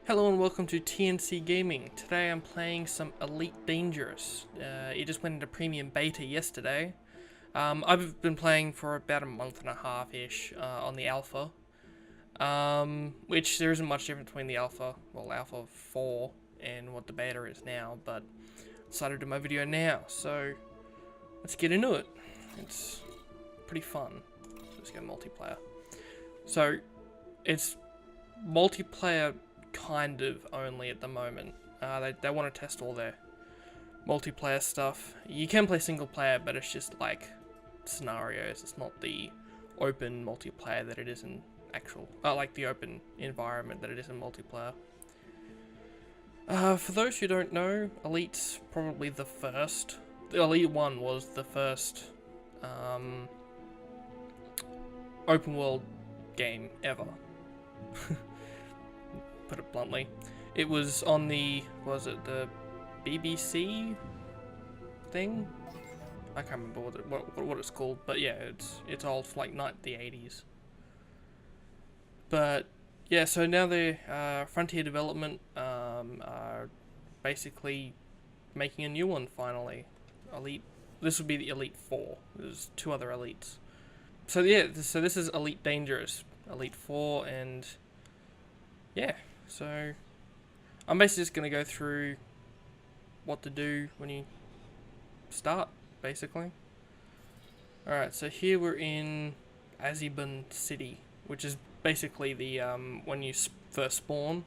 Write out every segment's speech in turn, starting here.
Hello and welcome to TNC Gaming. Today I'm playing some Elite Dangerous. It just went into premium beta yesterday. I've been playing for about a month and a half-ish on the alpha. Which there isn't much difference between the alpha, well alpha 4 and what the beta is now, but I decided to do my video now, so let's get into it. It's pretty fun. Let's go multiplayer. So, it's multiplayer kind of only at the moment. They want to test all their multiplayer stuff. You can play single player, but it's just like scenarios. It's not the open multiplayer that it is in actual, like the open environment that it is in multiplayer. For those who don't know, Elite's probably the first. The Elite 1 was the first open world game ever. Put it bluntly. It was on the, was it the BBC thing? I can't remember what it's called, but yeah, it's old, like the 80s. But yeah, so now the Frontier Development are basically making a new one finally. Elite. This would be the Elite 4. There's two other Elites. So yeah, so this is Elite Dangerous, Elite 4, and yeah. So, I'm basically just going to go through what to do when you start, basically. Alright, so here we're in Azibun City, which is basically the, when you first spawn,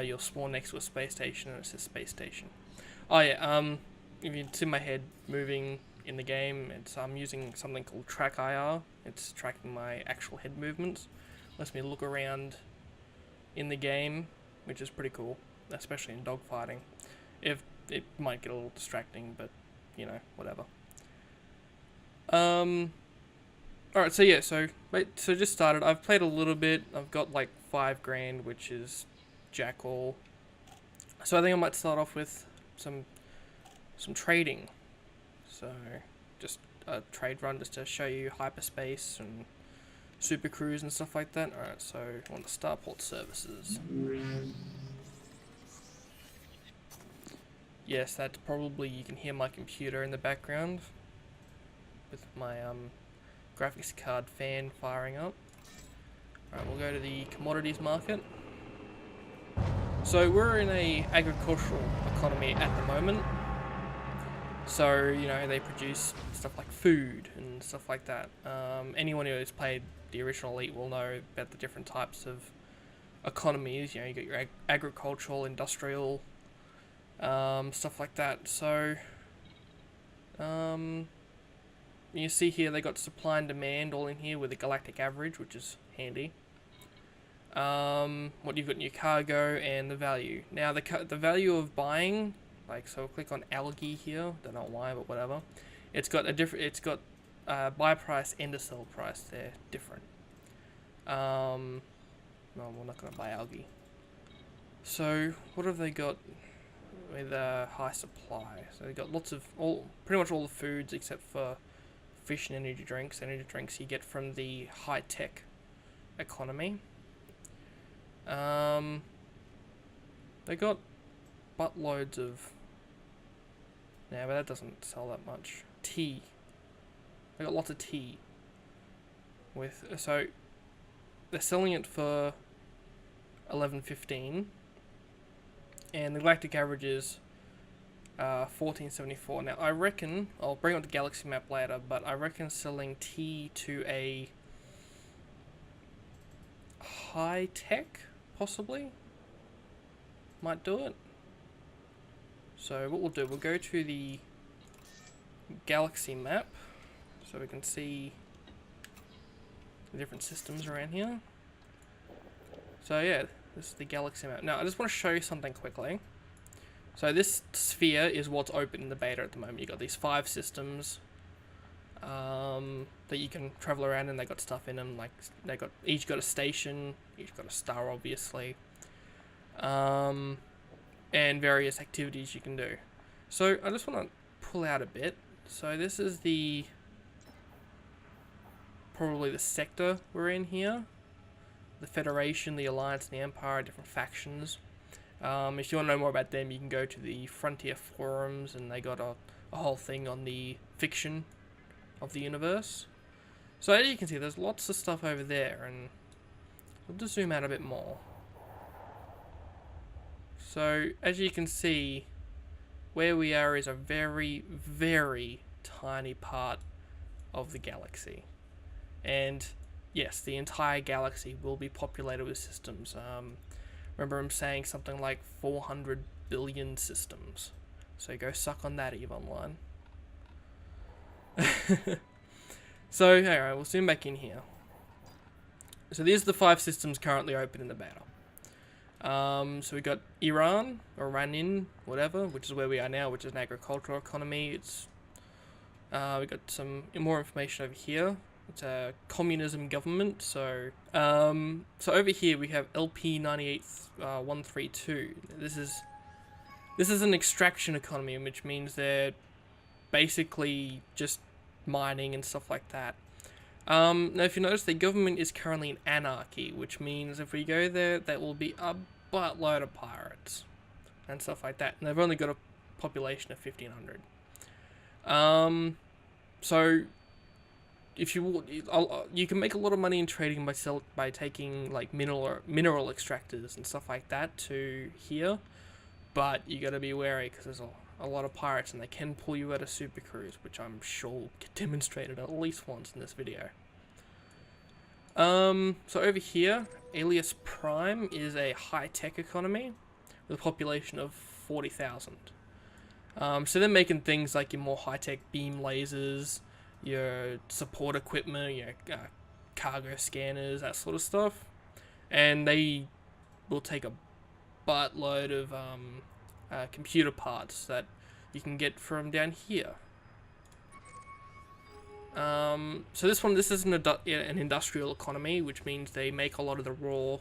you'll spawn next to a space station, and it says space station. Oh yeah, if you see my head moving in the game, I'm using something called Track IR. It's tracking my actual head movements. Lets me look around in the game, which is pretty cool, especially in dogfighting. If it might get a little distracting, but you know, whatever. Alright, so yeah, so just started. I've played a little bit. I've got like 5 grand, which is jack all. So I think I might start off with some trading. So just a trade run just to show you hyperspace and super cruise and stuff like that. Alright, so on the starport services. Yes, that's probably, you can hear my computer in the background with my graphics card fan firing up. Alright, we'll go to the commodities market. So we're in a agricultural economy at the moment. So, you know, they produce stuff like food and stuff like that. Anyone who has played the original Elite will know about the different types of economies. You know, you got your agricultural, industrial, stuff like that. So, you see here they got supply and demand all in here with a galactic average, which is handy. What you've got in your cargo and the value. Now, the value of buying, like, so click on algae here. Don't know why, but whatever. It's got a different. It's got buy price and a sell price. They're different. No, we're not gonna buy algae. So what have they got with high supply? So they got lots of pretty much all the foods except for fish and energy drinks. Energy drinks you get from the high tech economy. They got buttloads of. Yeah, but that doesn't sell that much. Tea. They got lots of tea. So they're selling it for 11.15, and the galactic average is 14.74. Now I reckon I'll bring up the galaxy map later, but I reckon selling tea to a high tech possibly might do it. So what we'll do, we'll go to the galaxy map so we can see the different systems around here. So yeah, this is the galaxy map. Now I just want to show you something quickly. So this sphere is what's open in the beta at the moment. You got these 5 systems that you can travel around, and they got stuff in them. Like each got a station, each got a star, obviously. And various activities you can do. So I just want to pull out a bit. So this is probably the sector we're in here. The Federation, the Alliance, and the Empire, different factions. If you want to know more about them, you can go to the Frontier forums, and they got a whole thing on the fiction of the universe. So as you can see, there's lots of stuff over there, and we'll just zoom out a bit more. So as you can see, where we are is a very, very tiny part of the galaxy. And yes, the entire galaxy will be populated with systems. Remember I'm saying something like 400 billion systems. So go suck on that, EVE Online. So, alright, we'll zoom back in here. So these are the 5 systems currently open in the beta. So we got Iran, or Iranin, whatever, which is where we are now, which is an agricultural economy. It's we got some more information over here. It's a communism government. So so over here we have LP 98132. This is an extraction economy, which means they're basically just mining and stuff like that. Now if you notice, the government is currently in anarchy, which means if we go there, there will be a buttload of pirates and stuff like that, and they've only got a population of 1,500. So if you can make a lot of money in trading by taking like mineral extractors and stuff like that to here, but you got to be wary because there's a lot of pirates, and they can pull you out of super cruise, which I'm sure will get demonstrated at least once in this video. So over here, Alias Prime is a high-tech economy with a population of 40,000. So they're making things like your more high-tech beam lasers, your support equipment, your cargo scanners, that sort of stuff. And they will take a buttload of computer parts that you can get from down here. So this is an industrial economy, which means they make a lot of the raw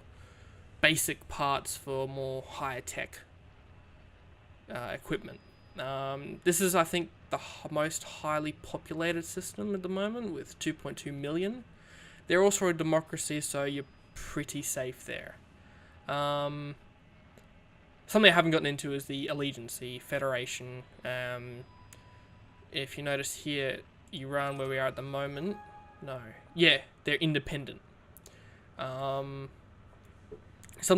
basic parts for more higher tech equipment. This is, I think, the most highly populated system at the moment with 2.2 million. They're also a democracy, so you're pretty safe there. Something I haven't gotten into is the Allegiance, the Federation. If you notice here, Iran, where we are at the moment, they're independent. Something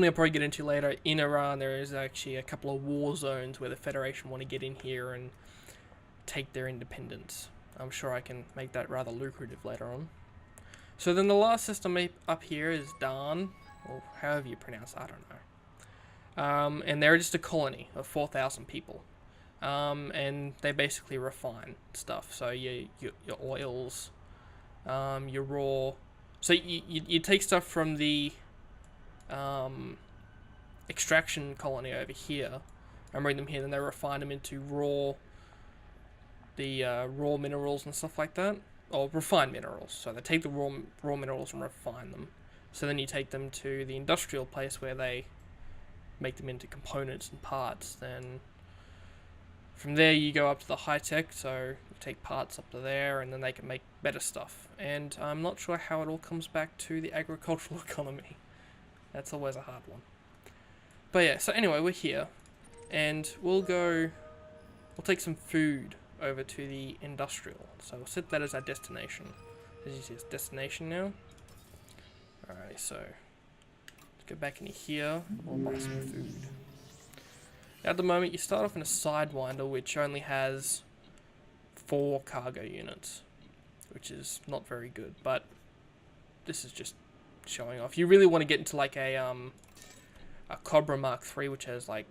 I'll probably get into later, in Iran there is actually a couple of war zones where the Federation want to get in here and take their independence. I'm sure I can make that rather lucrative later on. So then the last system up here is Dan, or however you pronounce it, I don't know. And they're just a colony of 4,000 people. And they basically refine stuff. So your oils, your raw. So you take stuff from the extraction colony over here and bring them here, and they refine them into raw minerals and stuff like that, or refined minerals. So they take the raw minerals and refine them. So then you take them to the industrial place where they make them into components and parts. Then from there you go up to the high tech, so you take parts up to there, and then they can make better stuff. And I'm not sure how it all comes back to the agricultural economy. That's always a hard one. But yeah, so anyway, we're here, and we'll take some food over to the industrial. So we'll set that as our destination. As you see, it's destination now. Alright, so let's go back into here. We'll buy some food. At the moment, you start off in a Sidewinder, which only has 4 cargo units, which is not very good, but this is just showing off. You really want to get into like a Cobra Mark III, which has like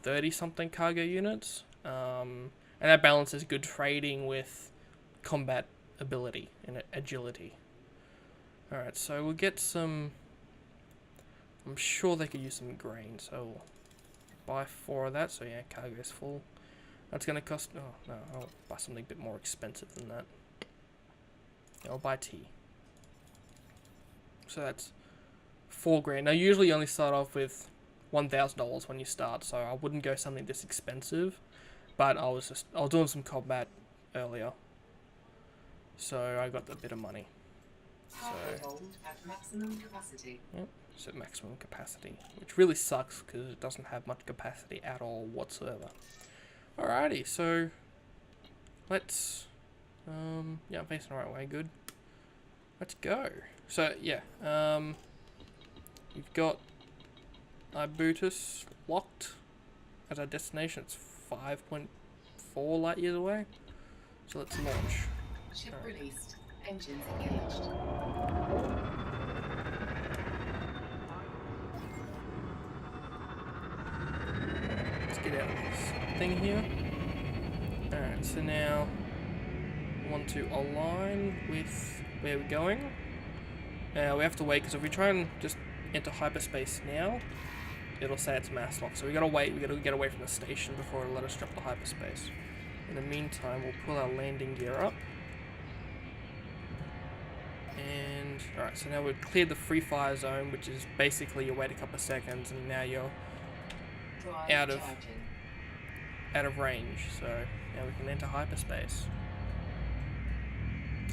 30-something cargo units, and that balances good trading with combat ability and agility. Alright, so we'll get some. I'm sure they could use some grain, so we'll buy 4 of that. So yeah, cargo's full. That's gonna cost. Oh no, I'll buy something a bit more expensive than that. Yeah, I'll buy tea. So that's 4 grand. Now usually you only start off with $1,000 when you start, so I wouldn't go something this expensive. But I was doing some combat earlier, so I got a bit of money. So, at maximum capacity. Yep, So maximum capacity, which really sucks because it doesn't have much capacity at all whatsoever. Alrighty, so let's, yeah, I'm facing the right way, good. Let's go. So, yeah, we've got Ibutus locked as our destination. It's 5.4 light years away. So let's launch. Ship released. Engines engaged. Let's get out of this thing here. Alright, so now we want to align with where we're going. We have to wait because if we try and just enter hyperspace now, it'll say it's mass lock. So we gotta wait, we gotta get away from the station before it'll let us drop the hyperspace. In the meantime, we'll pull our landing gear up. And, alright, so now we've cleared the free fire zone, which is basically you wait a couple of seconds and now you're out of range. So now we can enter hyperspace.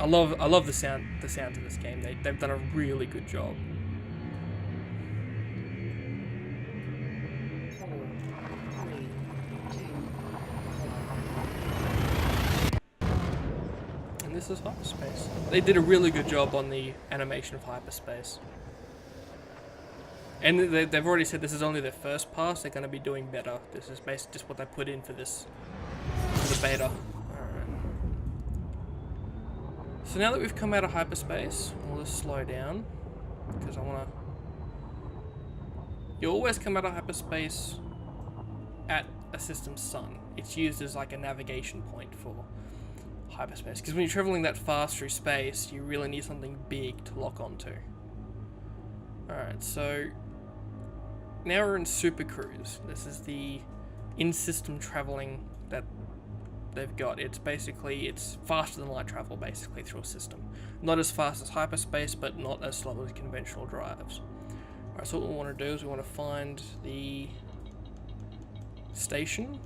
I love the sound of this game. They've done a really good job. 4, 3, 2. And this is hyperspace. They did a really good job on the animation of hyperspace. And they've already said this is only their first pass. They're going to be doing better. This is basically just what they put in for this, for the beta. So now that we've come out of hyperspace, we'll just slow down, because I want to... You always come out of hyperspace at a system's sun. It's used as like a navigation point for hyperspace, because when you're traveling that fast through space, you really need something big to lock onto. Alright, so now we're in Super Cruise. This is the in-system traveling that they've got. It's basically, it's faster than light travel basically through a system. Not as fast as hyperspace, but not as slow as conventional drives. Alright, so what we want to do is we want to find the station,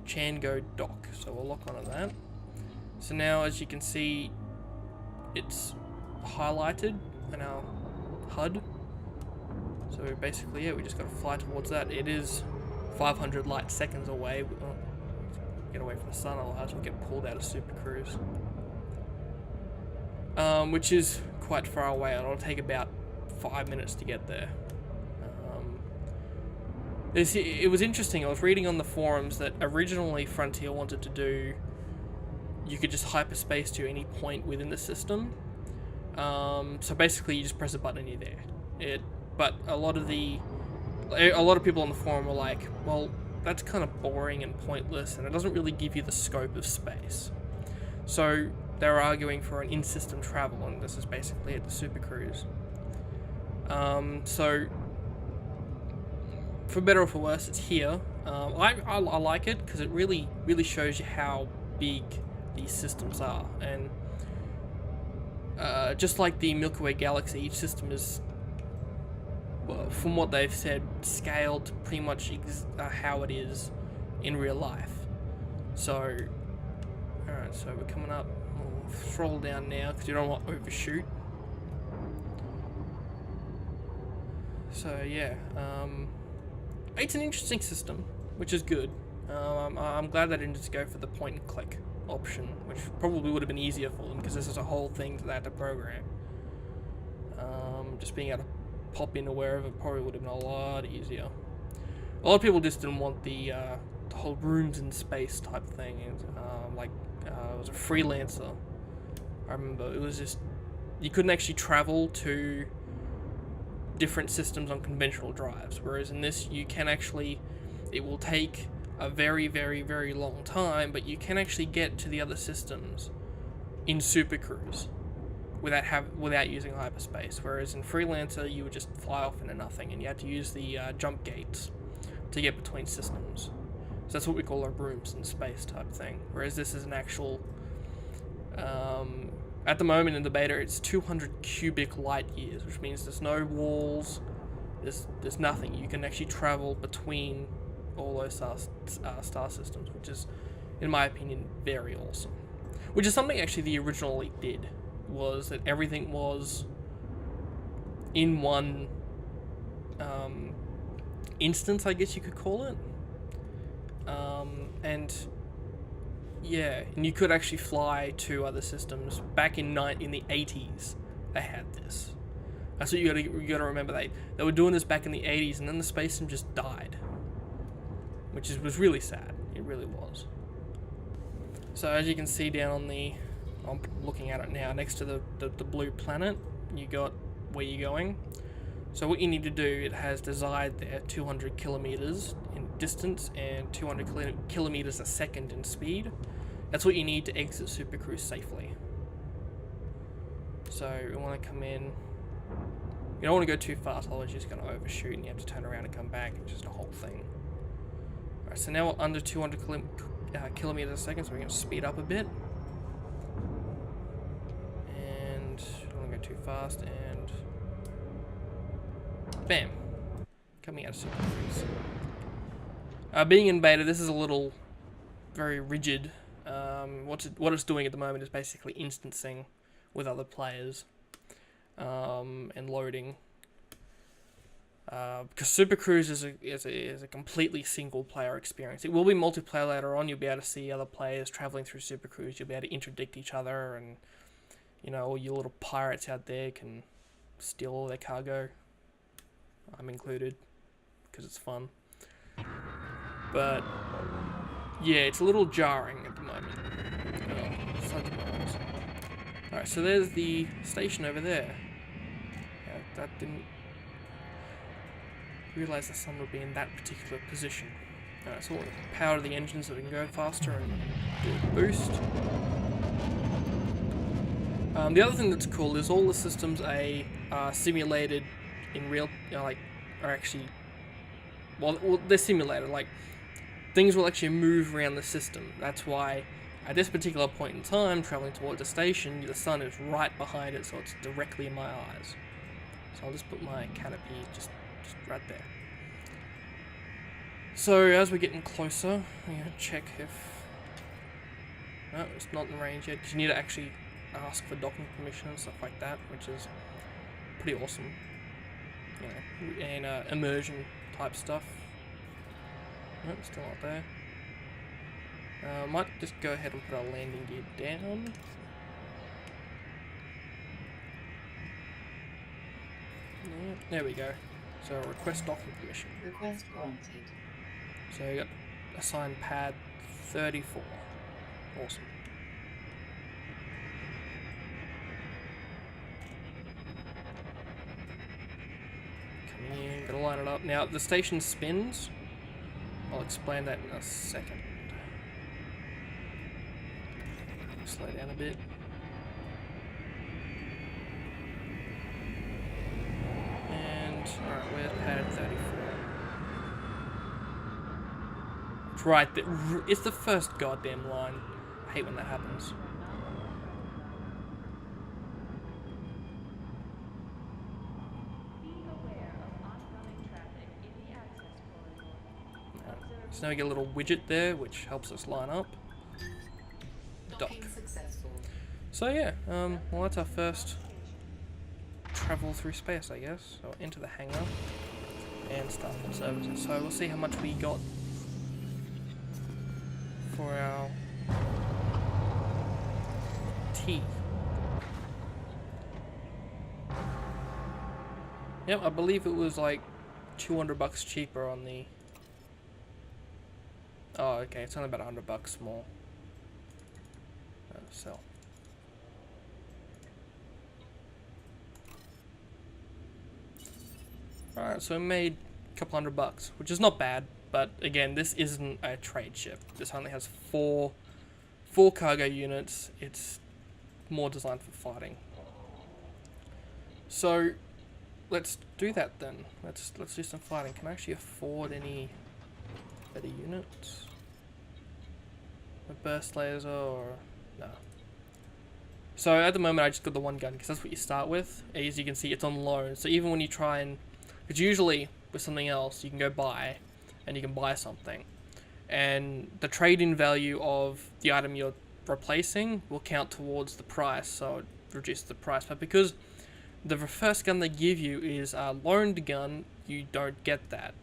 Chango Dock. So we'll lock onto that. So now as you can see, it's highlighted in our HUD. So basically, yeah, we just got to fly towards that. It is 500 light seconds away. Get away from the sun, otherwise we'll get pulled out of Super Cruise. Which is quite far away. It'll take about 5 minutes to get there. It was interesting. I was reading on the forums that originally Frontier wanted to do, you could just hyperspace to any point within the system. So basically, you just press a button and you're there. But a lot of people on the forum were like, well, that's kind of boring and pointless, and it doesn't really give you the scope of space. So they're arguing for an in-system travel, and this is basically at the Super Cruise. So for better or for worse, it's here. I like it because it really shows you how big these systems are, and just like the Milky Way galaxy, each system is, from what they've said, scaled to pretty much how it is in real life. So, alright, so we're coming up. We'll throttle down now because you don't want to overshoot. So yeah, it's an interesting system, which is good. I'm glad they didn't just go for the point and click option, which probably would have been easier for them because this is a whole thing that they had to program. Just being able to pop into wherever probably would have been a lot easier. A lot of people just didn't want the whole rooms in space type thing. It was a freelancer. I remember it was just, you couldn't actually travel to different systems on conventional drives, whereas in this you can actually, it will take a very long time, but you can actually get to the other systems in Super Cruise without using hyperspace, whereas in Freelancer you would just fly off into nothing and you had to use the jump gates to get between systems. So that's what we call our rooms in space type thing, whereas this is an actual, at the moment in the beta it's 200 cubic light years, which means there's no walls, there's nothing. You can actually travel between all those star systems, which is, in my opinion, very awesome. Which is something actually the original Elite did, was that everything was in one instance, I guess you could call it. And yeah, and you could actually fly to other systems. Back in the 80s, they had this. That's what you gotta remember. They were doing this back in the 80s, and then the space sim just died, which was really sad. It really was. So as you can see down on I'm looking at it now, next to the blue planet, you got where you're going. So what you need to do, it has desired there 200 kilometers in distance and 200 kilometers a second in speed. That's what you need to exit Super Cruise safely. So we want to come in. You don't want to go too fast, otherwise you're just going to overshoot and you have to turn around and come back. It's just a whole thing. Alright, so now we're under 200 kilometers a second, so we're going to speed up a bit. And don't want to go too fast, and bam, coming out of Super Cruise. Being in beta, this is a little very rigid. What it's doing at the moment is basically instancing with other players and loading. Because Super Cruise is a completely single player experience. It will be multiplayer later on. You'll be able to see other players traveling through Super Cruise. You'll be able to interdict each other, and all your little pirates out there can steal all their cargo. I'm included, because it's fun. But yeah, it's a little jarring at the moment. Alright, so there's the station over there. That didn't realise the sun would be in that particular position. Alright, so we'll power the engine so we can go faster and do a boost. The other thing that's cool is all the systems are simulated in real, are actually, well, they're simulated. Like, things will actually move around the system. That's why, at this particular point in time, traveling towards the station, the sun is right behind it, so it's directly in my eyes. So I'll just put my canopy just right there. So as we're getting closer, I'm gonna check if, no, it's not in range yet, because you need to actually ask for docking permission and stuff like that, which is pretty awesome. And immersion type stuff. Nope, still not there. Might just go ahead and put our landing gear down. Yeah, there we go. So request docking permission. Request granted. So you got assigned pad 34. Awesome. Coming in, gonna line it up. Now the station spins. I'll explain that in a second. Slow down a bit. And alright, we're at pad 34. It's right there. It's the first goddamn line. I hate when that happens. So now we get a little widget there, which helps us line up. Dock. Successful. So yeah, well that's our first travel through space, I guess. So into the hangar and start the services. So we'll see how much we got for our tea. Yep, I believe it was like $200 cheaper on the. Oh, okay, it's only about $100 more. Sell. Alright, so we made a couple $100, which is not bad, but again, this isn't a trade ship. This only has four cargo units. It's more designed for fighting. So let's do that then. Let's do some fighting. Can I actually afford any better units? A burst laser or no? So at the moment I just got the one gun because that's what you start with. As you can see, it's on loan. So even when you try and, because usually with something else you can go buy, and you can buy something, and the trade-in value of the item you're replacing will count towards the price, so it reduces the price. But because The first gun they give you is a loaned gun. You don't get that.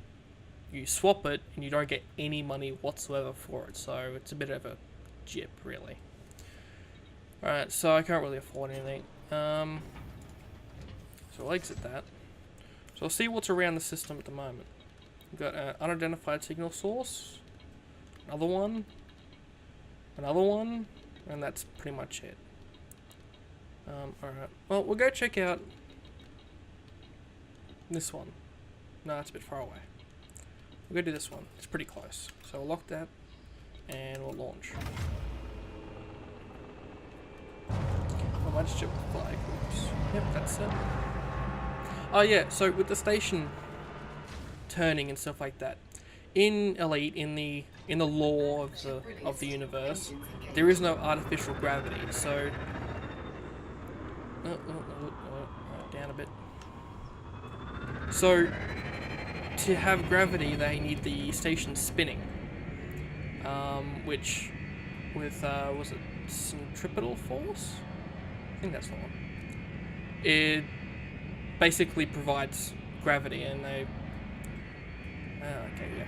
You swap it, and you don't get any money whatsoever for it. So it's a bit of a jip, really. Alright, so I can't really afford anything. So I'll exit that. So I'll see what's around the system at the moment. We've got an unidentified signal source. Another one. Another one. And that's pretty much it. Alright. Well, we'll go check out this one. No, that's a bit far away. We'll go do this one. It's pretty close. So we'll lock that and we'll launch. Oh, I just jumped the flag. Oops. Yep, that's it. Oh yeah, so with the station turning and stuff like that, in Elite, in the lore of the universe, there is no artificial gravity. So down a bit. So to have gravity, they need the station spinning, which with was it centripetal force? I think that's the one. It basically provides gravity, and they. Okay, yeah.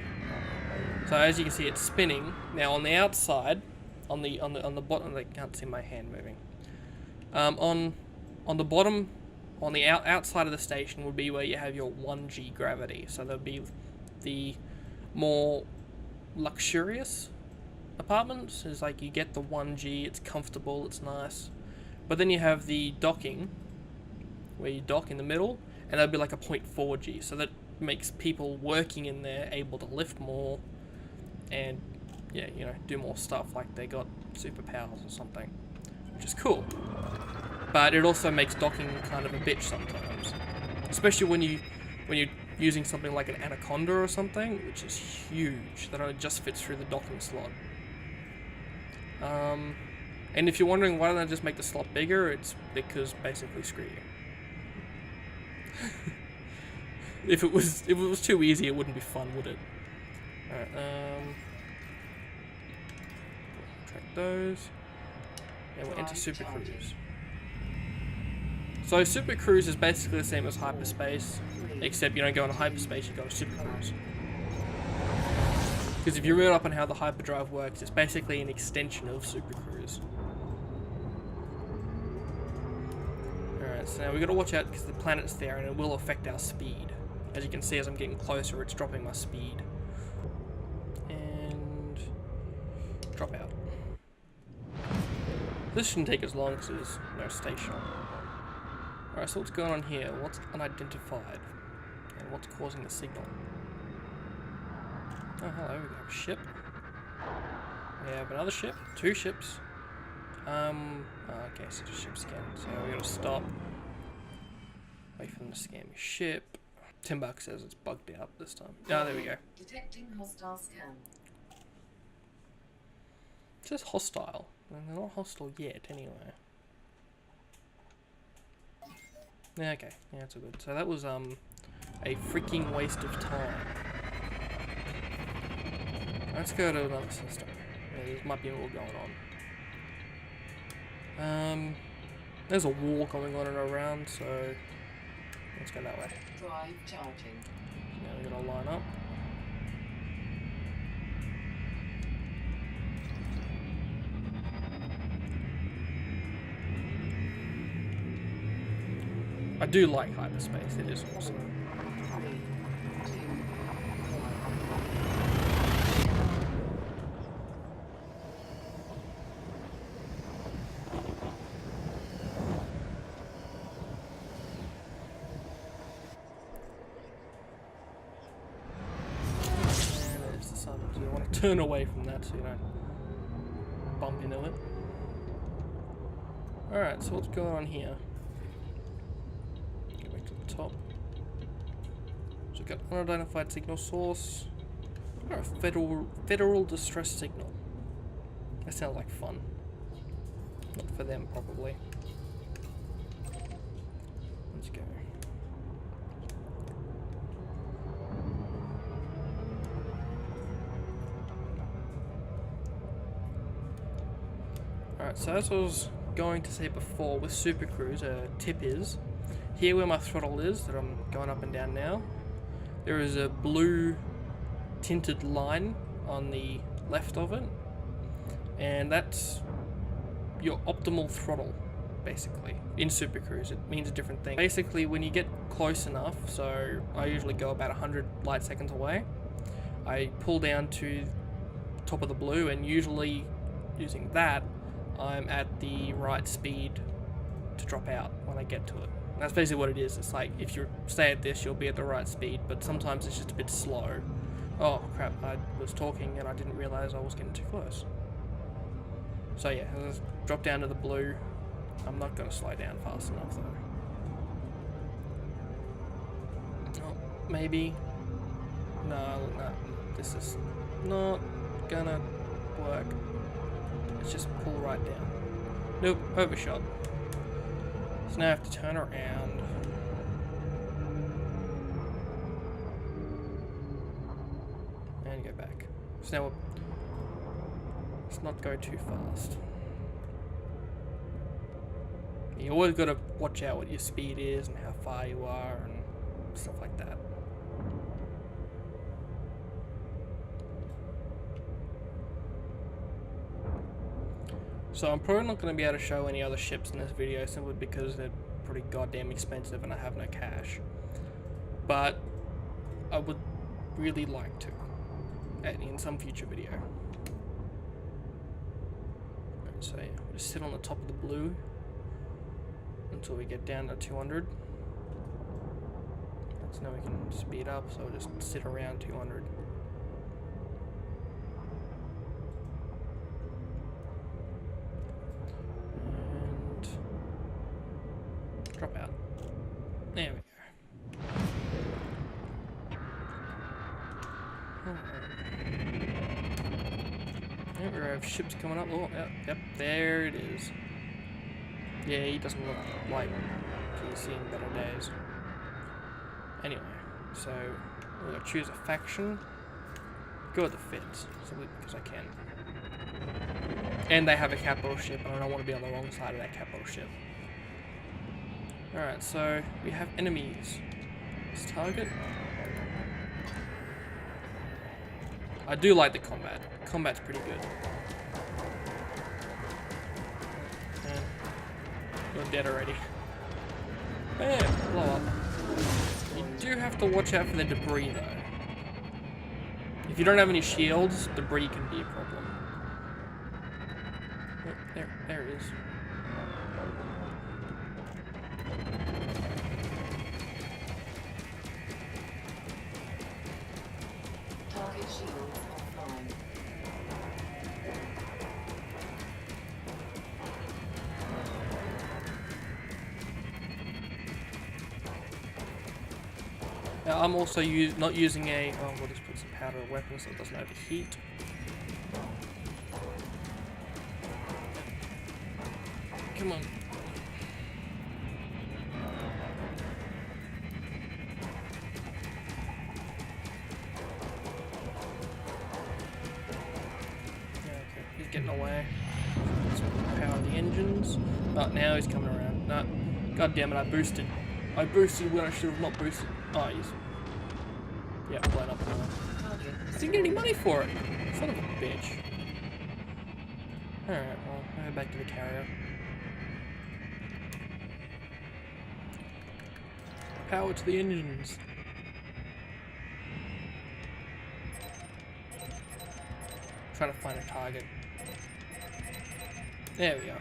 So as you can see, it's spinning now on the outside, on the bottom. They can't see my hand moving. On the bottom, on the outside of the station would be where you have your 1G gravity. So there'll be the more luxurious apartments. Is like you get the 1G. It's comfortable. It's nice. But then you have the docking, where you dock in the middle, and that'd be like a 0.4G. So that makes people working in there able to lift more, and yeah, you know, do more stuff like they got superpowers or something, which is cool. But it also makes docking kind of a bitch sometimes, especially when you're using something like an Anaconda or something, which is huge. That only just fits through the docking slot. And if you're wondering why don't I just make the slot bigger, it's because basically screw you. If it was too easy, it wouldn't be fun, would it? Alright, track those. And we'll enter Super Cruise. So Super Cruise is basically the same as hyperspace, except you don't go into hyperspace, you go to Super Cruise. Because if you read up on how the hyperdrive works, it's basically an extension of Super Cruise. Alright, so now we've got to watch out because the planet's there and it will affect our speed. As you can see, as I'm getting closer, it's dropping my speed. And drop out. This shouldn't take as long because there's no station. Alright, so what's going on here? What's unidentified? And what's causing the signal? Oh, hello, we have a ship. We have another ship. 2 ships. Okay, so 2 ships again. So we gotta stop. Wait for them to scan my ship. $10 says it's bugged out this time. Oh, there we go. Detecting hostile scan. It says hostile. And they're not hostile yet, anyway. Yeah, okay. Yeah, it's all good. So that was, a freaking waste of time. Let's go to another system. Yeah, there might be more going on. There's a war going on and around, so let's go that way. Drive charging. Now we're gonna line up. I do like hyperspace, it is awesome. 3, 2, 1. And there's the sun, so you want to turn away from that so you don't bump into it. Alright, so what's going on here? Go back to the top. So we've got unidentified signal source. Or a federal distress signal. That sounds like fun. Not for them, probably. Let's go. Alright, so as I was going to say before with Super Cruise, a tip is, here where my throttle is, that I'm going up and down now, there is a blue tinted line on the left of it, and that's your optimal throttle, basically. In Super Cruise, it means a different thing. Basically, when you get close enough, so I usually go about 100 light seconds away, I pull down to top of the blue, and usually using that, I'm at the right speed to drop out when I get to it. And that's basically what it is. It's like, if you stay at this, you'll be at the right speed, but sometimes it's just a bit slow. Oh crap, I was talking and I didn't realize I was getting too close. So yeah, I'll just drop down to the blue. I'm not going to slow down fast enough though. Oh, maybe. No, this is not gonna work. Let's just pull right down. Nope, overshot. So now I have to turn around. And go back. So now let's not go too fast. You always got to watch out what your speed is and how far you are and stuff like that. So I'm probably not going to be able to show any other ships in this video simply because they're pretty goddamn expensive and I have no cash. But I would really like to in some future video. So yeah, just sit on the top of the blue until we get down to 200. So now we can speed up, so we'll just sit around 200. And drop out. There we go. Alright, we have ships coming up. Oh, yep, there it is. Yeah, he doesn't look like he's seen better days. Anyway, so we're gonna choose a faction. Go with the Finns, simply because I can. And they have a capital ship, and I don't want to be on the wrong side of that capital ship. Alright, so we have enemies. Let's target. I do like the combat. Combat's pretty good. And you're dead already. Bam! Blow up. You do have to watch out for the debris though. If you don't have any shields, debris can be a problem. Oh, there it is. Target shields offline. Now I'm also not using a. Oh, we'll just put some powder or weapon so it doesn't overheat. Come on. Yeah, okay, he's getting away. Let's power the engines. Oh, now he's coming around. No, god damn it! I boosted when I should have not boosted. Oh, he's. Yeah, blown up now. I didn't get any money for it. Son of a bitch. Alright, well, I'll go back to the carrier. Power to the engines. Trying to find a target. There we go.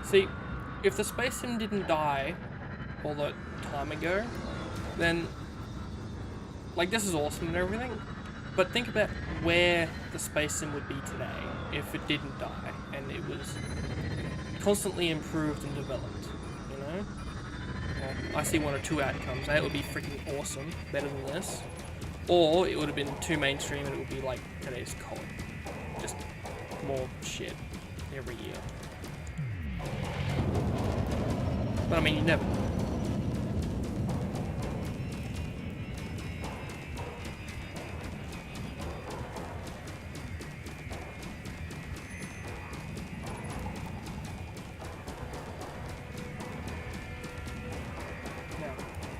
See, if the space sim didn't die all that time ago, then, like, this is awesome and everything, but think about where the space sim would be today if it didn't die and it was constantly improved and developed, you know? Well, I see one or two outcomes. It would be freaking awesome, better than this, or it would have been too mainstream and it would be like today's COD. Just more shit every year. But I mean, you never know.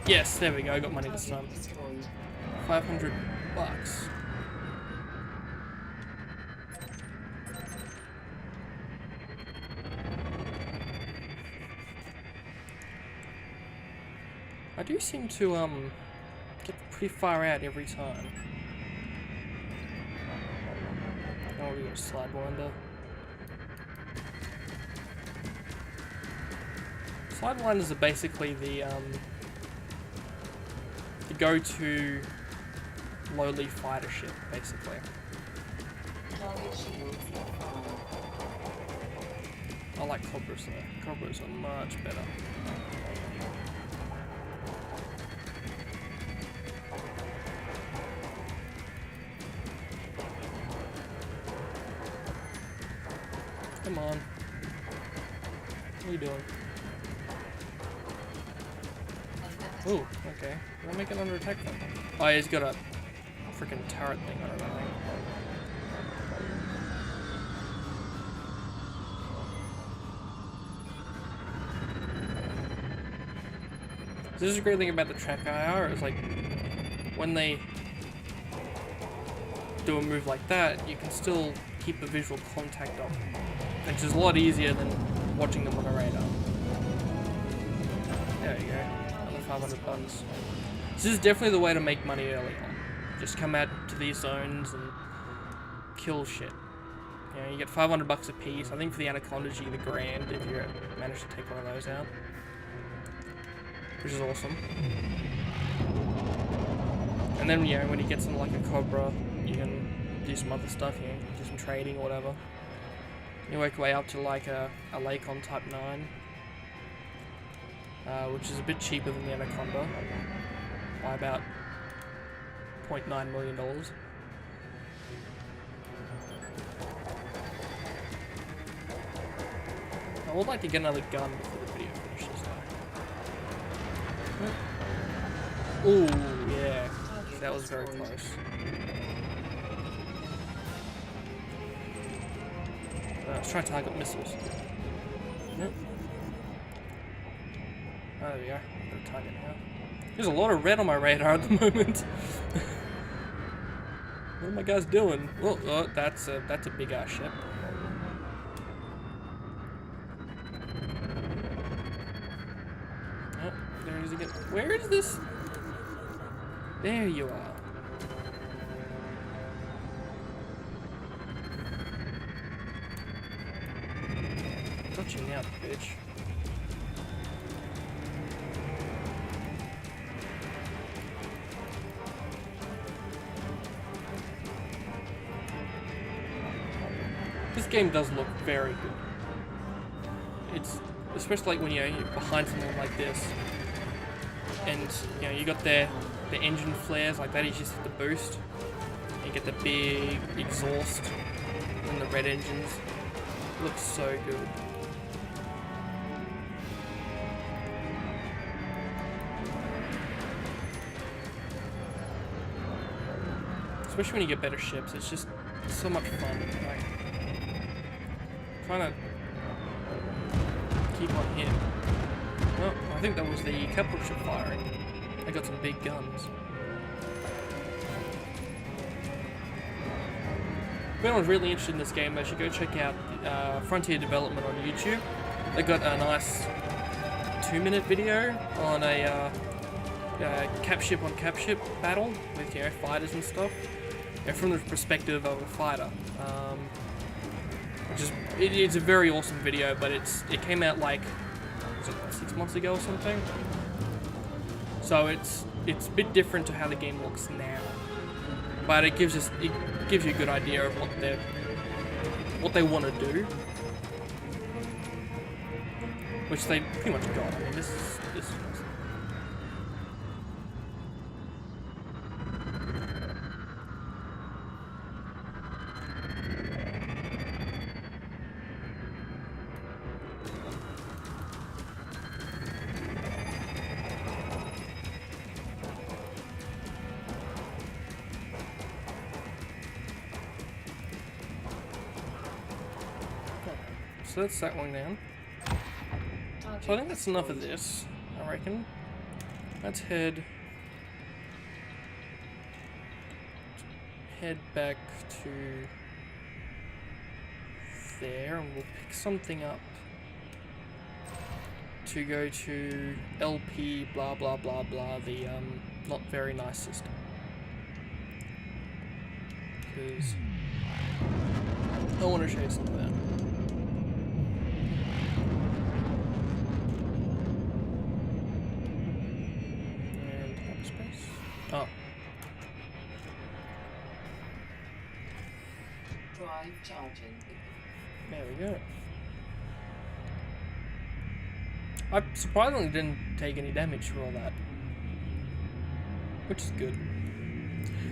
Yes, there we go. I got money this time. 500 bucks. I do seem to get pretty far out every time. Oh, we got a Sidewinder. Sidewinders are basically the go-to lowly fighter ship, basically. Target shields offline. I like Cobras though. Cobras are much better. Come on. What are you doing? Ooh, okay. Did I make it under attack then? Oh, he's got a freaking turret thing on it, I think. This is a great thing about the track IR, is like, when they do a move like that, you can still keep the visual contact up, which is a lot easier than watching them on a radar. There you go. 500 bucks. This is definitely the way to make money early on. Just come out to these zones and kill shit. You know, you get 500 bucks a piece. I think for the Anacondas you get a grand if you manage to take one of those out. Which is awesome. And then, you know, when you get something like a Cobra, you can do some other stuff, you know, do some trading or whatever. You work your way up to like a Lakon Type 9. Which is a bit cheaper than the Anaconda by about $0.9 million. I would like to get another gun before the video finishes though. Ooh, yeah, that was very close. Let's try to target missiles. Nope. Oh, there we go. Got a target now. There's a lot of red on my radar at the moment. What are my guys doing? Oh, that's a big ass ship. Oh, there it is again. Where is this? There you are. Got you now, bitch. This game does look very good. It's especially like when you're behind something like this, and you know you got the engine flares like that. You just hit the boost, you get the big exhaust and the red engines. It looks so good. Especially when you get better ships, it's just so much fun. Like, trying to keep on hit. Well, I think that was the capital ship firing. They got some big guns. If anyone's really interested in this game, they should go check out Frontier Development on YouTube. They got a nice 2-minute video on a cap ship on cap ship battle with, you know, fighters and stuff. You know, from the perspective of a fighter. It's a very awesome video, but it came out like, was it 6 months ago or something? So it's a bit different to how the game looks now, but it gives you a good idea of what they want to do, which they pretty much got. I mean, this is so that's that one down. So I think that's enough of this, I reckon. Let's head back to there, and we'll pick something up to go to LP blah blah blah blah, the not very nice system. Because I want to show you some of that. And hyperspace. Oh. Drive charging. There we go. I surprisingly didn't take any damage for all that, which is good.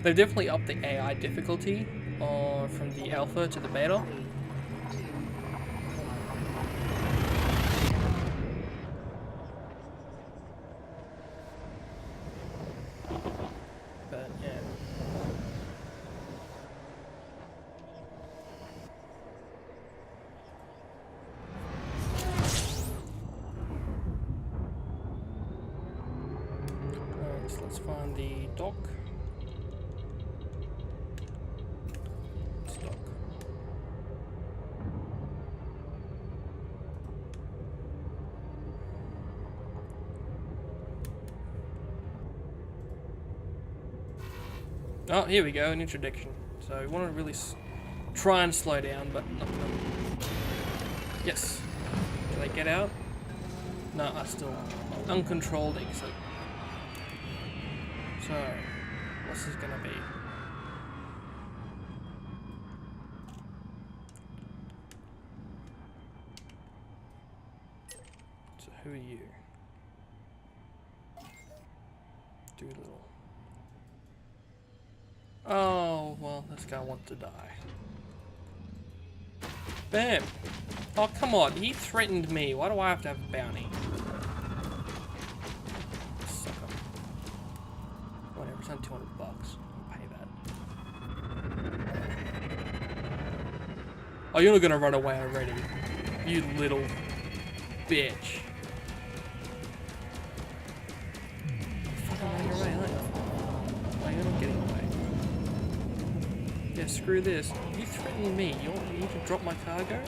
They've definitely upped the AI difficulty from the alpha to the beta. 3, 2, 1. But yeah. Alright, so let's find the dock. It's dock. Oh, here we go, an introduction. So we want to really try and slow down, but not really. Yes. Can I get out? No, I still uncontrolled exit. So, what's this gonna be? So who are you? Doolittle. Oh, well, this guy wants to die. Bam! Oh, come on, he threatened me. Why do I have to have a bounty? Sucker. Whatever, it's only $200. I'll pay that. Oh, you're not gonna run away already. You little bitch. You're fucking running away, aren't you? Oh, you're not getting away. Yeah, screw this. You threatening me. You want me to drop my cargo?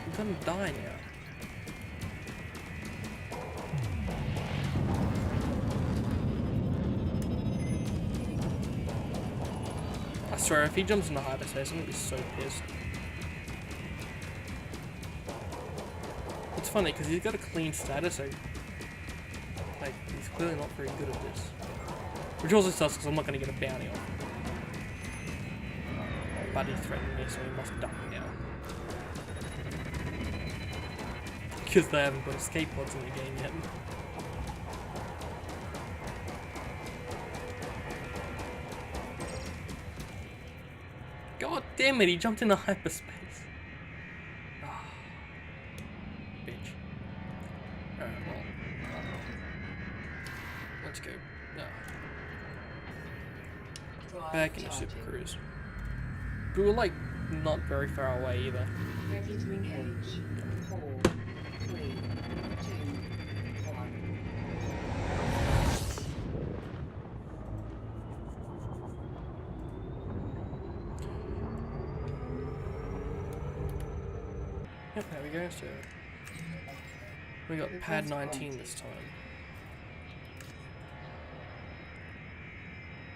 I'm gonna die now. I swear, if he jumps into hyperspace, I'm gonna be so pissed. It's funny, because he's got a clean status, so... like, he's clearly not very good at this. Which also sucks, because I'm not gonna get a bounty on him. But he threatened me, so he must die now. Because they haven't got escape pods in the game yet. God damn it, he jumped into hyperspace. Ah, bitch. Alright, well. Let's go. No. Drive Back into charging. Super Cruise. We were like not very far away either. Ready to engage. 4, 3, 2, 1. Yep, there we go. So we got pad 19 this time.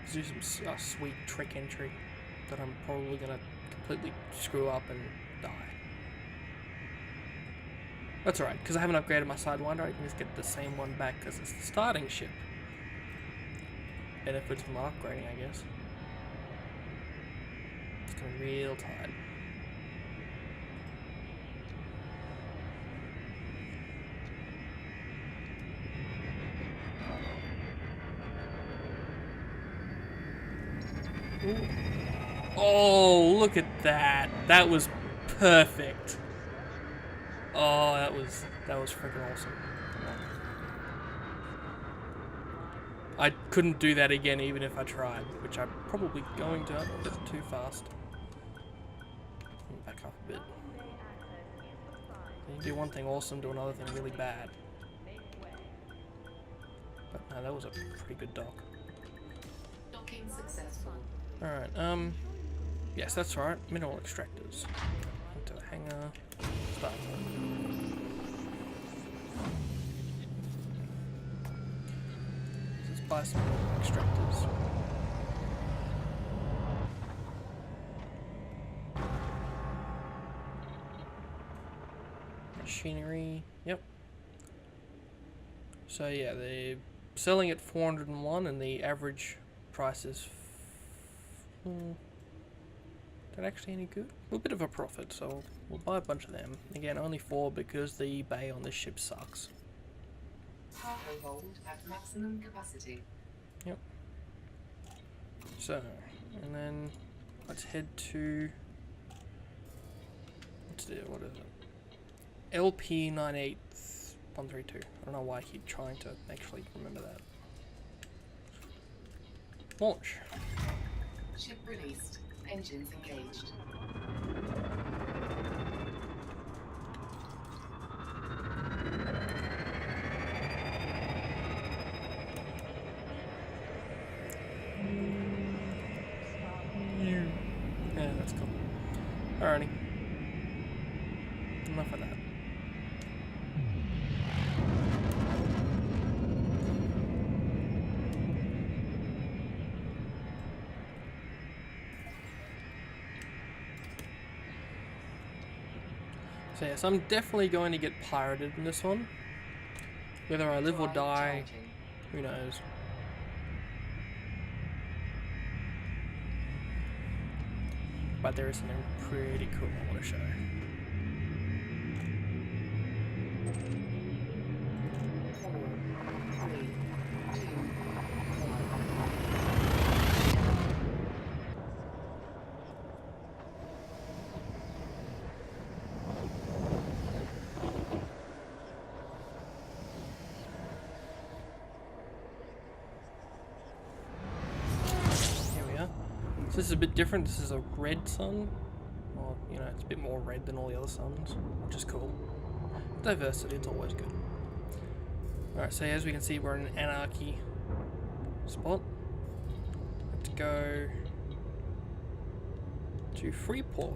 Let's do some sweet trick entry that I'm probably gonna completely screw up and die. That's alright, because I haven't upgraded my Sidewinder, I can just get the same one back because it's the starting ship. Benefits from upgrading, I guess. It's gonna be real tired. Ooh. Oh, look at that. That was perfect. Oh, that was freaking awesome. I couldn't do that again even if I tried, which I'm probably going to, but too fast. Back up a bit. You can do one thing awesome, do another thing really bad. But no, that was a pretty good dock. Docking successful. Alright, yes, that's right. Mineral extractors. Into the hangar. Start. Let's buy some mineral extractors. Machinery. Yep. So yeah, they're selling at 401 and the average price is that actually any good? A bit of a profit, so we'll buy a bunch of them. Again, only 4 because the bay on this ship sucks. Cargo hold at maximum capacity. Yep. So, and then let's head to what is it? LP 98132. I don't know why I keep trying to actually remember that. Launch. Ship released. Engines engaged. Yeah, that's cool. Alrighty. Enough of that. So yes, I'm definitely going to get pirated in this one. Whether I live or die, who knows. But there is something pretty cool I want to show. So this is a bit different. This is a red sun. Well, you know, it's a bit more red than all the other suns, which is cool. Diversity, it's always good. Alright, so as we can see, we're in an anarchy spot. Let's go to Freeport.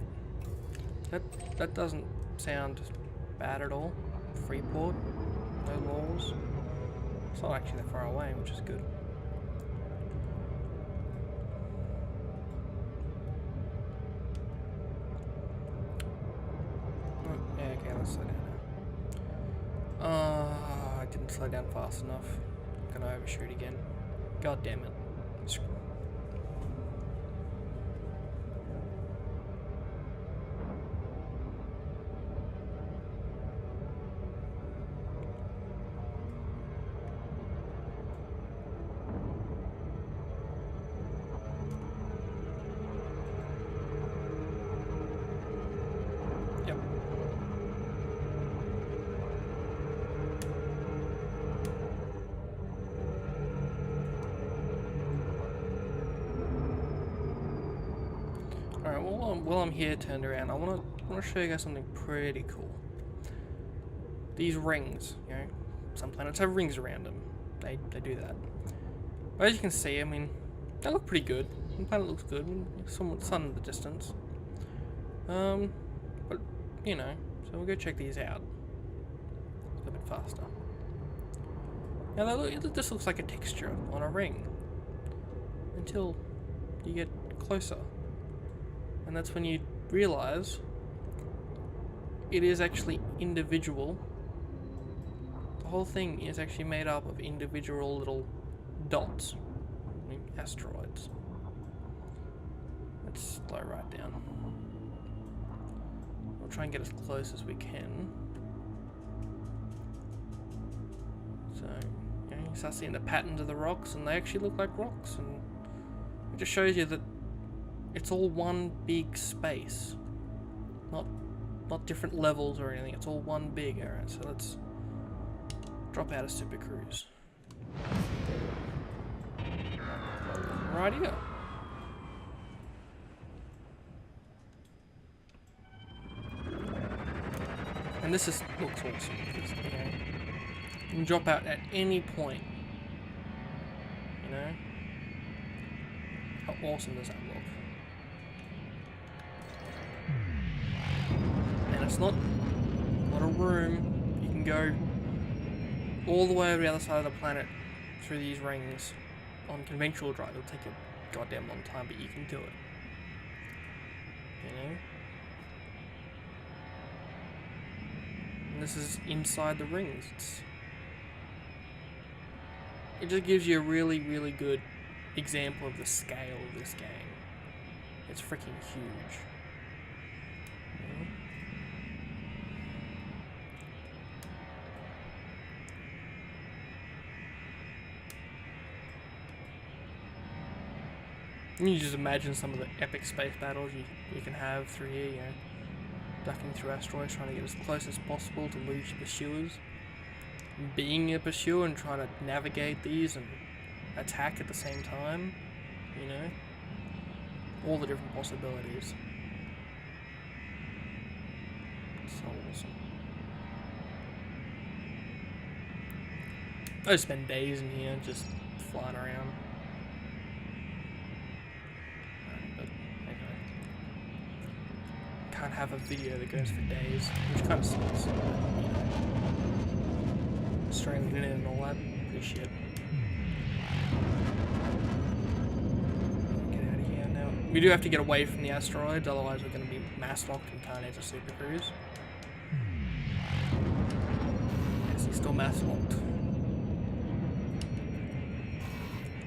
That doesn't sound bad at all. Freeport, no laws. It's not actually that far away, which is good. Slow down now. I didn't slow down fast enough. I'm gonna overshoot again. God damn it. Yep. Alright, while I'm here turned around, I wanna show you guys something pretty cool. These rings, you know, some planets have rings around them. They do that. But as you can see, I mean, they look pretty good. The planet looks good, somewhat sun in the distance. But you know, so we'll go check these out. It's a bit faster. Now this looks like a texture on a ring until you get closer. And that's when you realize it is actually individual. The whole thing is actually made up of individual little dots, I mean, asteroids. Let's slow right down. We'll try and get as close as we can. So, you know, you start seeing the patterns of the rocks, and they actually look like rocks, and it just shows you that it's all one big space, not different levels or anything. It's all one big area. So let's drop out of Super Cruise. Right here. And And this is looks awesome because you know you can drop out at any point. You know, how awesome does that look? And it's not a room. You can go all the way over the other side of the planet through these rings on conventional drive. It'll take a goddamn long time, but you can do it. You know? And this is inside the rings. It just gives you a really, really good example of the scale of this game. It's freaking huge. You know? You just imagine some of the epic space battles you can have through here, you know, ducking through asteroids, trying to get as close as possible to lose your pursuers. Being a pursuer and trying to navigate these and attack at the same time, you know, all the different possibilities. So awesome. I just spend days in here just flying around. Can't have a video that goes for days, which kind of sucks. But, you know, Australian internet and all that, pretty shit. Get out of here now. We do have to get away from the asteroids, otherwise we're going to be mass locked and can't enter Super Cruise. Yes, he's still mass locked.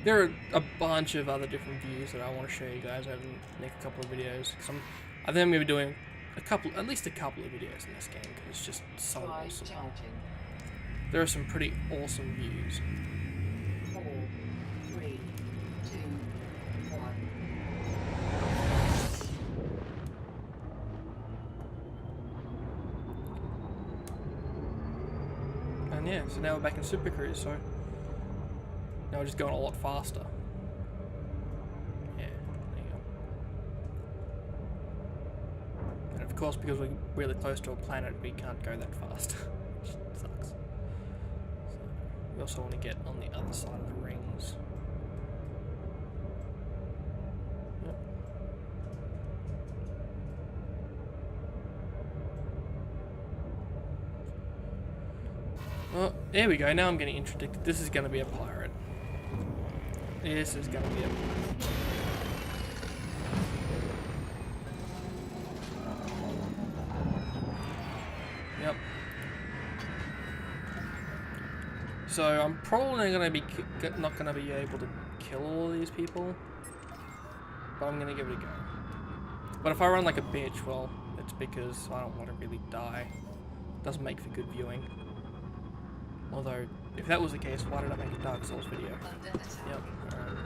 There are a bunch of other different views that I want to show you guys over the next couple of videos. I think I'm going to be doing at least a couple of videos in this game because it's just so awesome. There are some pretty awesome views. 4, 3, 2, 1. And yeah, so now we're back in Super Cruise, so now we're just going a lot faster. Of course, because we're really close to a planet, we can't go that fast. Which sucks. So, we also want to get on the other side of the rings. Yep. Well, there we go. Now I'm getting interdicted. This is going to be a pirate. This is going to be a pirate. Yep. So I'm probably not gonna be able to kill all these people, but I'm gonna give it a go. But if I run like a bitch, well, it's because I don't want to really die. It doesn't make for good viewing. Although, if that was the case, why did I make a Dark Souls video? Yep. Alright.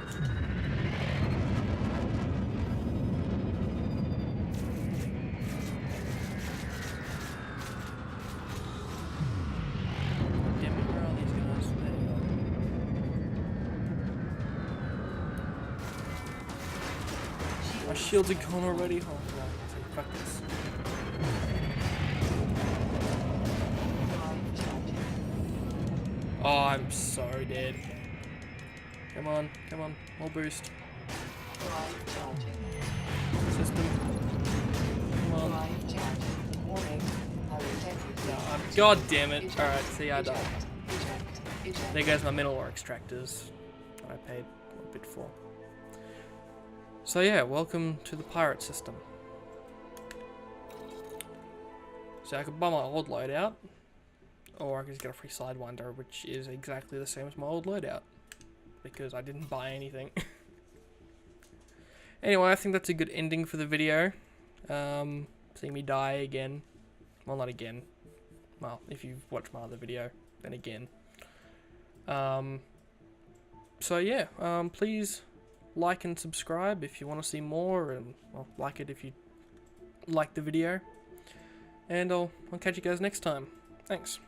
My shields are gone already. Oh, no. Fuck this. Oh, I'm so dead. Come on, come on. More boost. System. Come on. No, God damn it. Alright, see, I died. There goes my mineral ore extractors that I paid a bit for. So yeah, welcome to the pirate system. So I could buy my old loadout, or I could just get a free Sidewinder, which is exactly the same as my old loadout, because I didn't buy anything. Anyway, I think that's a good ending for the video. Seeing me die again. Well, not again. Well, if you've watched my other video, then again. So yeah, please like and subscribe if you want to see more, and well, like it if you like the video. And I'll catch you guys next time. Thanks.